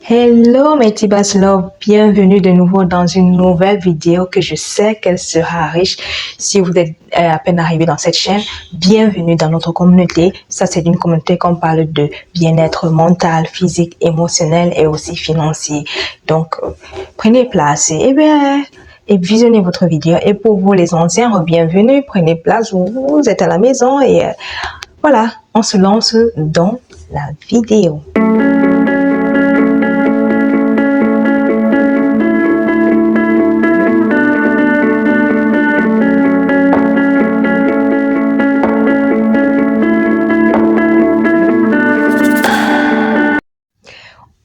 Hello mes petits love, bienvenue de nouveau dans une nouvelle vidéo que je sais qu'elle sera riche. Si vous êtes à peine arrivé dans cette chaîne, bienvenue dans notre communauté. Ça c'est une communauté qu'on parle de bien-être mental, physique, émotionnel et aussi financier. Donc prenez place et visionnez votre vidéo. Et pour vous les anciens, bienvenue, prenez place, vous êtes à la maison et voilà, on se lance dans la vidéo.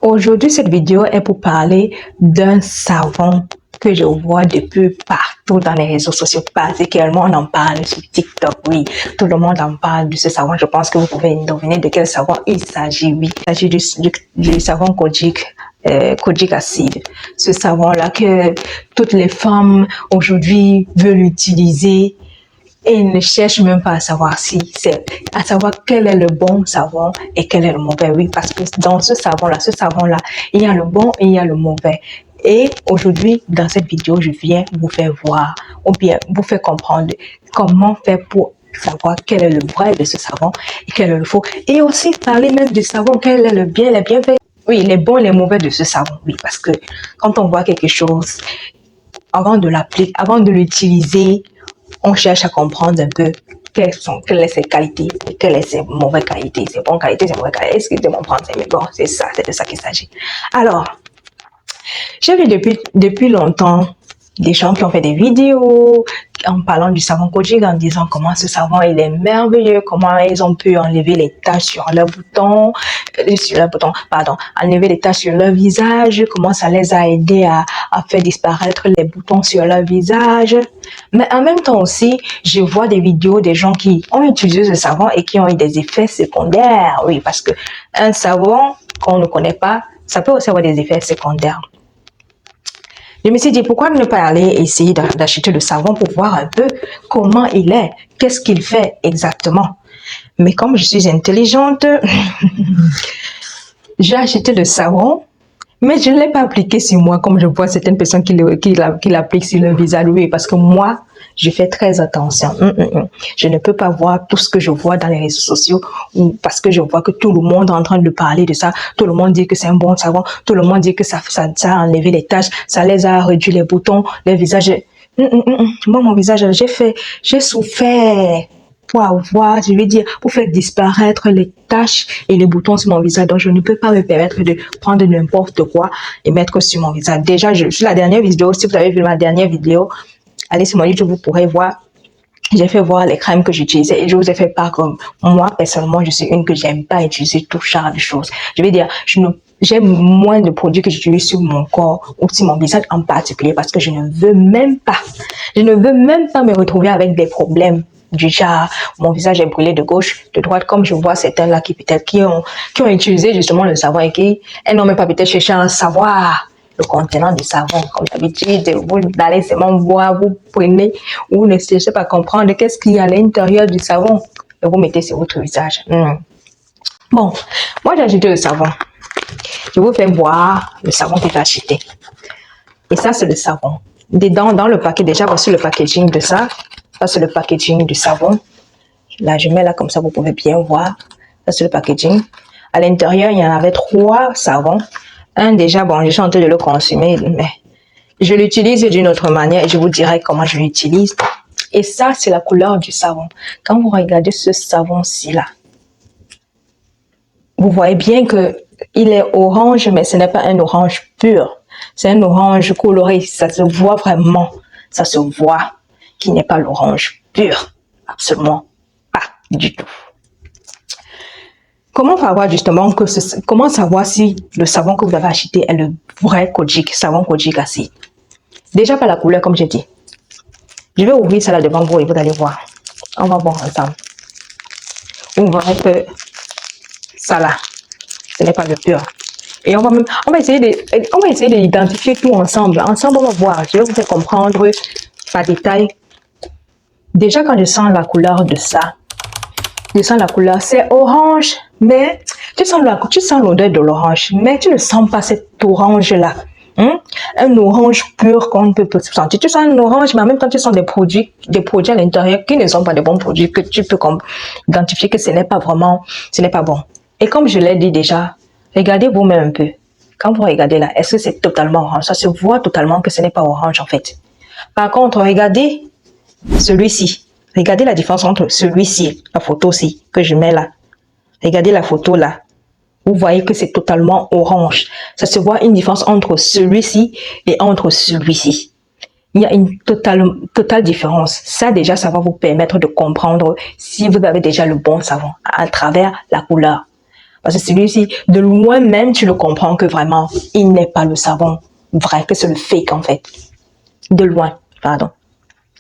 Aujourd'hui, cette vidéo est pour parler d'un savon que je vois depuis partout dans les réseaux sociaux. Particulièrement, on en parle sur TikTok, oui. Tout le monde en parle de ce savon. Je pense que vous pouvez deviner de quel savon il s'agit, oui. Il s'agit du savon Kojic. Kojic Acid. Ce savon-là que toutes les femmes aujourd'hui veulent utiliser. Et ils ne cherchent même pas à savoir à savoir quel est le bon savon et quel est le mauvais. Oui, parce que dans ce savon-là, il y a le bon et il y a le mauvais. Et aujourd'hui, dans cette vidéo, je viens vous faire voir ou bien vous faire comprendre comment faire pour savoir quel est le vrai de ce savon et quel est le faux. Et aussi parler même du savon, quel est le bien, les bienfaits. Oui, les bons et les mauvais de ce savon. Oui, parce que quand on voit quelque chose, avant de l'appliquer, avant de l'utiliser, on cherche à comprendre un peu quelles sont ses qualités, quelles sont ses mauvaises qualités, ses bonnes qualités, ses mauvaises qualités. Est-ce que c'est mon prendre? Mais bon, c'est de ça qu'il s'agit. Alors, j'ai vu depuis longtemps des gens qui ont fait des vidéos en parlant du savon Kojic, en disant comment ce savon il est merveilleux, comment ils ont pu enlever les taches sur leur bouton, enlever les taches sur leur visage, comment ça les a aidés à faire disparaître les boutons sur leur visage. Mais en même temps aussi, je vois des vidéos des gens qui ont utilisé ce savon et qui ont eu des effets secondaires. Oui, parce que un savon qu'on ne connaît pas, ça peut aussi avoir des effets secondaires. Je me suis dit, pourquoi ne pas aller essayer d'acheter le savon pour voir un peu comment il est, qu'est-ce qu'il fait exactement. Mais comme je suis intelligente, j'ai acheté le savon, mais je ne l'ai pas appliqué sur moi comme je vois certaines personnes qui l'appliquent sur le visage. Oui, parce que moi, je fais très attention. Je ne peux pas voir tout ce que je vois dans les réseaux sociaux parce que je vois que tout le monde est en train de parler de ça. Tout le monde dit que c'est un bon savon. Tout le monde dit que ça a enlevé les taches, ça les a réduit les boutons, les visages. Moi, mon visage, j'ai souffert pour avoir, je vais dire, pour faire disparaître les taches et les boutons sur mon visage. Donc, je ne peux pas me permettre de prendre n'importe quoi et mettre sur mon visage. Déjà, sur la dernière vidéo, si vous avez vu ma dernière vidéo, allez sur mon YouTube, vous pourrez voir. J'ai fait voir les crèmes que j'utilisais et je vous ai fait part comme moi, personnellement, je suis une que j'aime pas utiliser tout genre de choses. Je vais dire, j'ai moins de produits que j'utilise sur mon corps ou sur mon visage en particulier parce que je ne veux même pas me retrouver avec des problèmes du genre, mon visage est brûlé de gauche, de droite, comme je vois certains là qui ont utilisé justement le savon et qui n'ont même pas peut-être cherché à savoir le contenant du savon. Comme d'habitude, vous allez seulement boire, vous prenez, vous ne cherchez pas à comprendre qu'est-ce qu'il y a à l'intérieur du savon et vous mettez sur votre visage. Bon, moi j'ai acheté le savon. Je vous fais voir le savon que j'ai acheté. Et ça, c'est le savon. Dedans, dans le paquet, déjà, voici le packaging de ça. Ça, c'est le packaging du savon. Là, je mets là comme ça, vous pouvez bien voir. Ça, c'est le packaging. À l'intérieur, il y en avait 3 savons. Un, déjà, bon, je suis en train de le consommer, mais je l'utilise d'une autre manière et je vous dirai comment je l'utilise. Et ça, c'est la couleur du savon. Quand vous regardez ce savon-ci là, vous voyez bien que il est orange, mais ce n'est pas un orange pur. C'est un orange coloré. Ça se voit vraiment. Ça se voit qu'il n'est pas l'orange pur. Absolument pas du tout. Comment savoir justement comment savoir si le savon que vous avez acheté est le vrai Kojic, savon Kojic Acid? Déjà par la couleur, comme j'ai dit. Je vais ouvrir ça là devant vous et vous allez voir. On va voir ensemble. Vous verrez que ça là, ce n'est pas le pur. Et on va essayer d'identifier tout ensemble. Ensemble, on va voir. Je vais vous faire comprendre par détail. Déjà, quand je sens la couleur de ça, je sens la couleur, c'est orange, mais tu sens l'odeur de l'orange, mais tu ne sens pas cet orange-là. Un orange pur qu'on peut sentir. Tu sens un orange, mais en même temps, tu sens des produits à l'intérieur qui ne sont pas des bons produits, que tu peux identifier que ce n'est pas bon. Et comme je l'ai dit déjà, regardez vous-même un peu. Quand vous regardez là, est-ce que c'est totalement orange? Ça se voit totalement que ce n'est pas orange en fait. Par contre, regardez celui-ci. Regardez la différence entre celui-ci, la photo-ci que je mets là. Regardez la photo là. Vous voyez que c'est totalement orange. Ça se voit une différence entre celui-ci et entre celui-ci. Il y a une totale différence. Ça déjà, ça va vous permettre de comprendre si vous avez déjà le bon savon à travers la couleur. Parce que celui-ci, de loin même, tu le comprends que vraiment, il n'est pas le savon vrai, que c'est le fake en fait. De loin, pardon.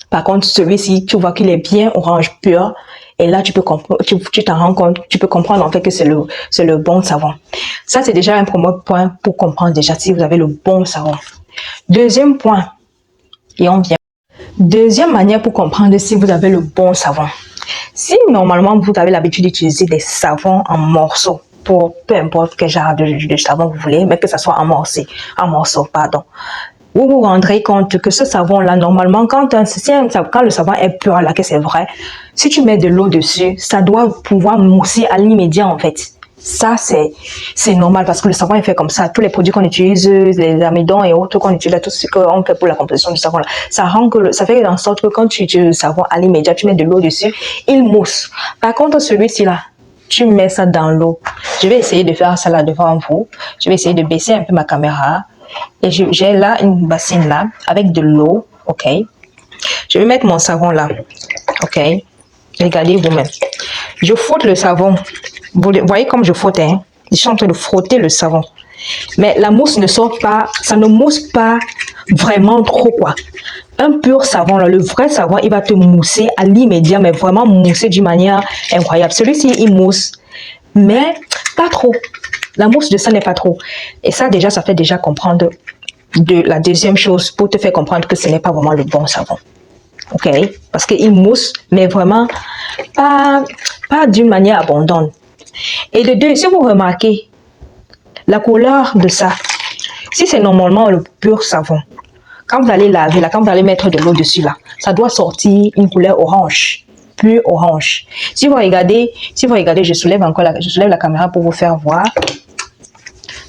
Par contre, celui-ci, tu vois qu'il est bien orange pur. Et là, tu t'en rends compte, tu peux comprendre en fait que c'est le bon savon. Ça, c'est déjà un premier point pour comprendre déjà si vous avez le bon savon. Deuxième point, et on vient. Deuxième manière pour comprendre si vous avez le bon savon. Si normalement vous avez l'habitude d'utiliser des savons en morceaux, pour peu importe quel genre de savon vous voulez, mais que ça soit en morceaux, pardon. Vous vous rendrez compte que ce savon-là, normalement, quand le savon est pur, là, que c'est vrai, si tu mets de l'eau dessus, ça doit pouvoir mousser à l'immédiat, en fait. Ça, c'est normal parce que le savon est fait comme ça. Tous les produits qu'on utilise, les amidons et autres qu'on utilise, tout ce qu'on fait pour la composition du savon-là, ça fait en sorte que quand tu utilises le savon à l'immédiat, tu mets de l'eau dessus, il mousse. Par contre, celui-ci là, tu mets ça dans l'eau. Je vais essayer de faire ça là devant vous. Je vais essayer de baisser un peu ma caméra. Et j'ai là une bassine là avec de l'eau, ok. Je vais mettre mon savon là, ok. Regardez vous-même. Je frotte le savon. Vous voyez comme je frotte, hein. Je suis en train de frotter le savon. Mais la mousse ne sort pas, ça ne mousse pas vraiment trop quoi. Un pur savon là, le vrai savon, il va te mousser à l'immédiat, mais vraiment mousser d'une manière incroyable. Celui-ci, il mousse, mais pas trop. La mousse de ça n'est pas trop. Et ça, déjà, ça fait déjà comprendre la deuxième chose pour te faire comprendre que ce n'est pas vraiment le bon savon. OK? Parce qu'il mousse, mais vraiment pas d'une manière abondante. Et de deux, si vous remarquez la couleur de ça, si c'est normalement le pur savon, quand vous allez laver, là, quand vous allez mettre de l'eau dessus, là, ça doit sortir une couleur orange. Pur orange. Si vous regardez, je soulève la caméra pour vous faire voir.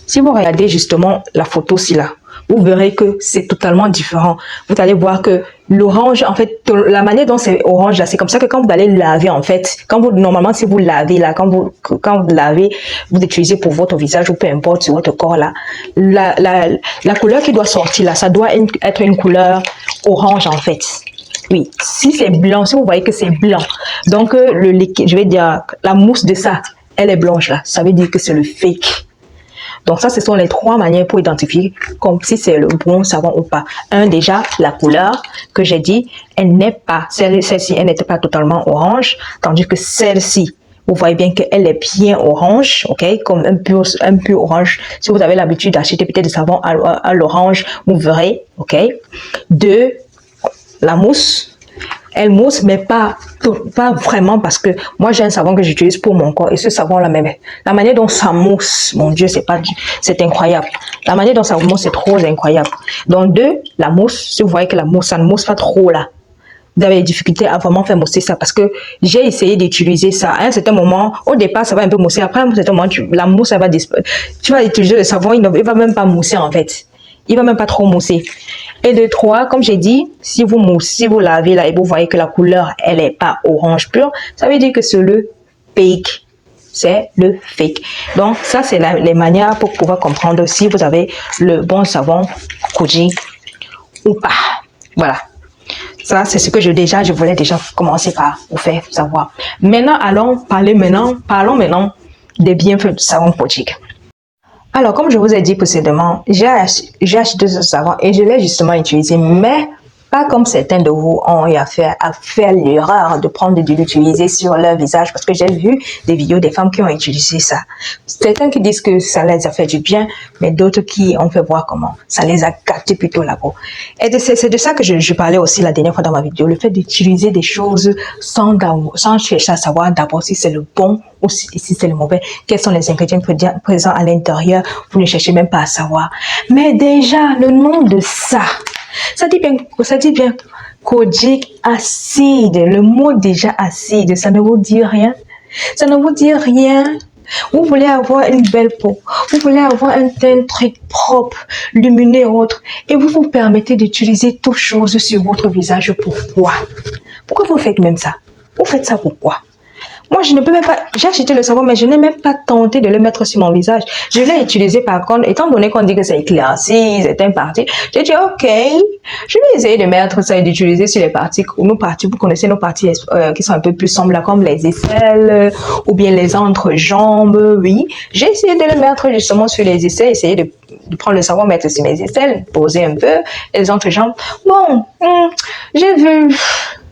Si vous regardez justement la photo ci là, vous verrez que c'est totalement différent. Vous allez voir que l'orange, en fait, la manière dont c'est orange là, c'est comme ça que quand vous allez laver, en fait, normalement, si vous lavez là, quand vous lavez, vous utilisez pour votre visage ou peu importe sur votre corps là, la couleur qui doit sortir là, ça doit être une couleur orange en fait. Oui, si c'est blanc, si vous voyez que c'est blanc, donc le liquide, je vais dire, la mousse de ça, elle est blanche là, ça veut dire que c'est le fake. Donc ça, ce sont les trois manières pour identifier comme si c'est le bon savon ou pas. Un, déjà, la couleur que j'ai dit, elle n'est pas, celle-ci, elle n'était pas totalement orange, tandis que celle-ci, vous voyez bien qu'elle est bien orange, ok, comme un pur orange. Si vous avez l'habitude d'acheter peut-être des savons à l'orange, vous verrez, ok. Deux, la mousse. Elle mousse, mais pas vraiment parce que moi j'ai un savon que j'utilise pour mon corps et ce savon là même la manière dont ça mousse, mon Dieu, c'est incroyable. La manière dont ça mousse, c'est trop incroyable. Donc deux, la mousse, si vous voyez que la mousse, ça ne mousse pas trop là, vous avez des difficultés à vraiment faire mousser ça parce que j'ai essayé d'utiliser ça à un certain moment. Au départ, ça va un peu mousser. Après, à un certain moment, la mousse, elle va disparaître. Tu vas utiliser le savon, il va même pas mousser en fait. Il va même pas trop mousser. Et de trois, comme j'ai dit, si vous lavez là et vous voyez que la couleur, elle est pas orange pur, ça veut dire que c'est le fake. C'est le fake. Donc, ça, c'est les manières pour pouvoir comprendre si vous avez le bon savon Koji ou pas. Voilà. Ça, c'est ce que je voulais déjà commencer par vous faire savoir. Maintenant, parlons maintenant des bienfaits du savon Koji. Alors, comme je vous ai dit précédemment, j'ai acheté ce savon et je l'ai justement utilisé, mais Pas comme certains de vous ont eu à faire l'erreur de prendre et de l'utiliser sur leur visage, parce que j'ai vu des vidéos des femmes qui ont utilisé ça. Certains qui disent que ça les a fait du bien, mais d'autres qui ont fait voir comment ça les a gâtés plutôt la peau. Et c'est de ça que je parlais aussi la dernière fois dans ma vidéo, le fait d'utiliser des choses sans chercher à savoir d'abord si c'est le bon ou si c'est le mauvais, quels sont les ingrédients présents à l'intérieur, vous ne cherchez même pas à savoir. Mais déjà, le nom de ça dit bien Kojic acide. Le mot déjà acide, ça ne vous dit rien. Ça ne vous dit rien. Vous voulez avoir une belle peau, vous voulez avoir un teint très propre, lumineux et autres, et vous vous permettez d'utiliser toutes choses sur votre visage. Pourquoi? Pourquoi vous faites même ça? Vous faites ça pourquoi? Moi, je ne peux même pas, j'ai acheté le savon, mais je n'ai même pas tenté de le mettre sur mon visage. Je l'ai utilisé par contre, étant donné qu'on dit que c'est éclairci, c'est un parti, j'ai dit, ok, je vais essayer de mettre ça et d'utiliser sur les parties, nos parties, vous connaissez nos parties qui sont un peu plus sombres, là, comme les aisselles, ou bien les entrejambes, oui. J'ai essayé de le mettre justement sur les aisselles, essayer de prendre le savon, mettre sur mes aisselles, poser un peu, les entrejambes. Bon, j'ai vu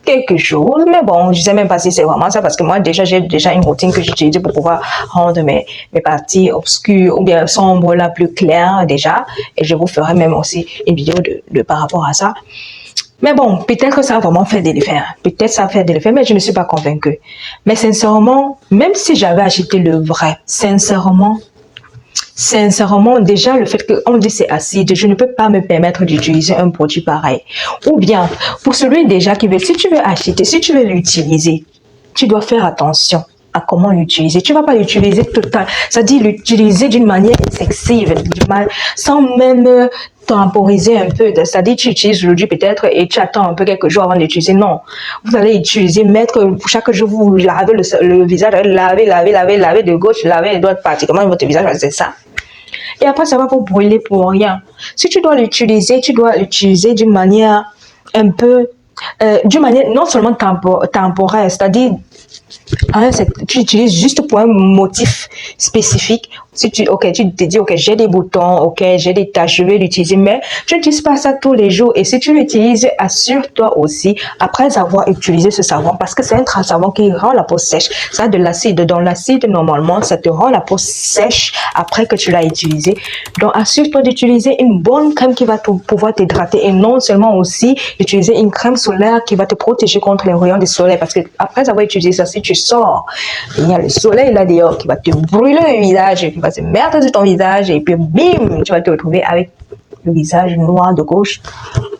quelque chose, mais bon, je sais même pas si c'est vraiment ça, parce que moi, j'ai déjà une routine que j'utilise pour pouvoir rendre mes parties obscures ou bien sombres, là, plus claires, déjà, et je vous ferai même aussi une vidéo de par rapport à ça. Mais bon, peut-être que ça a vraiment fait de l'effet, peut-être ça a fait de l'effet, mais je ne suis pas convaincue. Mais sincèrement, même si j'avais acheté le vrai, sincèrement, déjà, le fait qu'on dit c'est acide, je ne peux pas me permettre d'utiliser un produit pareil. Ou bien, pour celui déjà qui veut, si tu veux acheter, si tu veux l'utiliser, tu dois faire attention à comment l'utiliser. Tu ne vas pas l'utiliser total, c'est-à-dire l'utiliser d'une manière excessive, sans même temporiser un peu. C'est-à-dire tu utilises aujourd'hui peut-être et tu attends un peu quelques jours avant d'utiliser. Non, vous allez utiliser, mettre chaque jour, vous lavez le visage, laver de gauche, laver de droite, pratiquement votre visage, c'est ça. Et après, ça va vous brûler pour rien. Si tu dois l'utiliser, d'une manière un peu, d'une manière non seulement temporaire, c'est-à-dire, tu utilises juste pour un motif spécifique. Si tu te dis, ok, j'ai des boutons, ok, j'ai des taches, je vais l'utiliser, mais tu n'utilises pas ça tous les jours. Et si tu l'utilises, assure-toi aussi, après avoir utilisé ce savon, parce que c'est un savon qui rend la peau sèche. Ça a de l'acide. Dans l'acide, normalement, ça te rend la peau sèche après que tu l'as utilisé. Donc, assure-toi d'utiliser une bonne crème qui va pouvoir t'hydrater et non seulement aussi utiliser une crème solaire qui va te protéger contre les rayons du soleil. Parce que après avoir utilisé ça, si tu sors, il y a le soleil là dehors qui va te brûler le visage, qui va se mettre sur ton visage et puis bim, tu vas te retrouver avec le visage noir de gauche,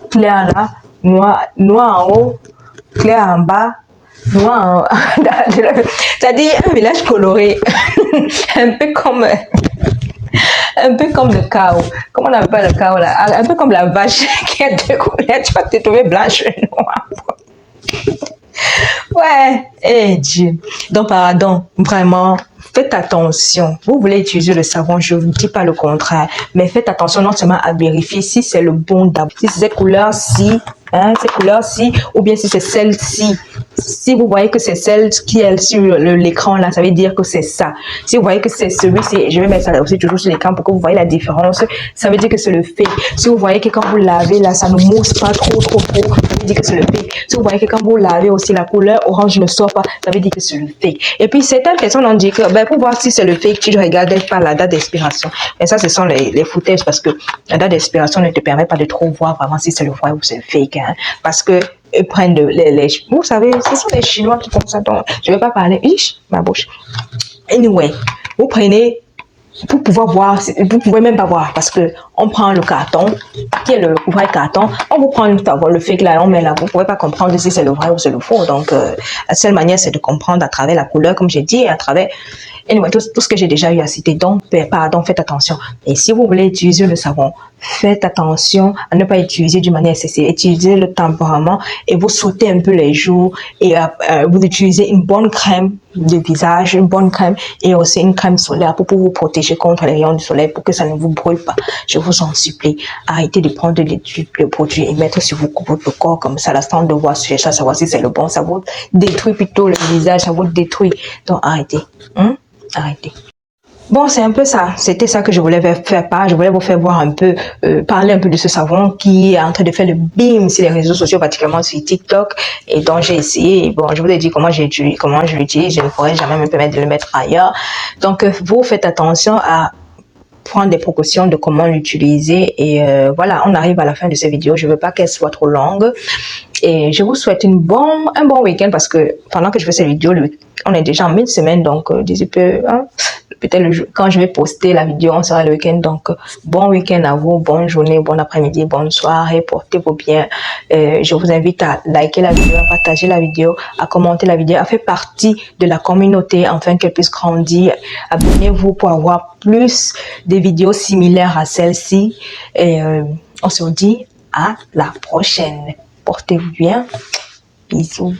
clair là, noir en haut, clair en bas, noir en... c'est-à-dire un visage coloré, un peu comme le chaos. Comment on appelle le chaos là? Un peu comme la vache qui a deux couleurs, tu vas te trouver blanche et noire. Ouais, Dieu. Donc, pardon, vraiment, faites attention. Vous voulez utiliser le savon, je ne vous dis pas le contraire, mais faites attention non seulement à vérifier si c'est le bon d'abord, si c'est cette couleur-ci, ou bien si c'est celle-ci. Si vous voyez que c'est celle qui est sur l'écran là, ça veut dire que c'est ça. Si vous voyez que c'est celui-ci, je vais mettre ça aussi toujours sur l'écran pour que vous voyez la différence, ça veut dire que c'est le fake. Si vous voyez que quand vous lavez là, ça ne mousse pas trop, ça veut dire que c'est le fake. Si vous voyez que quand vous lavez aussi la couleur orange ne sort pas, ça veut dire que c'est le fake. Et puis certaines personnes ont dit que pour voir si c'est le fake, tu regardes pas la date d'expiration. Et ça, ce sont les foutaises parce que la date d'expiration ne te permet pas de trop voir vraiment si c'est le vrai ou c'est le fake. Hein, parce que ils prennent vous savez, ce sont les Chinois qui font ça. Donc, je ne vais pas parler, ma bouche. Anyway, vous prenez, pour pouvoir voir, vous pouvez même pas voir parce que on prend le carton, qui est le vrai carton, on vous prend le fake là, on met là, vous pouvez pas comprendre si c'est le vrai ou c'est le faux. Donc, la seule manière, c'est de comprendre à travers la couleur, comme j'ai dit, et à travers anyway, tout ce que j'ai déjà eu à citer. Donc, pardon, faites attention. Et si vous voulez utiliser le savon, faites attention à ne pas utiliser d'une manière excessive. Utilisez-le temporairement et vous sautez un peu les jours et vous utilisez une bonne crème de visage, une bonne crème et aussi une crème solaire pour vous protéger contre les rayons du soleil pour que ça ne vous brûle pas. Je vous en supplie, arrêtez de prendre le produit et mettre sur votre corps comme ça, sans devoir chercher à savoir si c'est le bon. Ça vous détruit plutôt le visage, ça vous détruit. Donc, arrêtez. Arrêtez. Bon, c'est un peu ça. C'était ça que je voulais faire part. Je voulais vous faire voir un peu, parler un peu de ce savon qui est en train de faire le bim sur les réseaux sociaux, particulièrement sur TikTok. Et donc, j'ai essayé. Bon, je vous ai dit comment comment je l'utilise. Je ne pourrais jamais me permettre de le mettre ailleurs. Donc, vous faites attention à prendre des précautions de comment l'utiliser. Et voilà, on arrive à la fin de cette vidéo. Je ne veux pas qu'elle soit trop longue. Et je vous souhaite un bon week-end parce que pendant que je fais cette vidéo, on est déjà en mi-semaine, donc d'ici peu, hein, peut-être quand je vais poster la vidéo, on sera le week-end. Donc, bon week-end à vous, bonne journée, bon après-midi, bonne soirée, portez-vous bien. Je vous invite à liker la vidéo, à partager la vidéo, à commenter la vidéo, à faire partie de la communauté afin qu'elle puisse grandir. Abonnez-vous pour avoir plus de vidéos similaires à celle-ci. Et on se dit à la prochaine. Portez-vous bien. Bisous.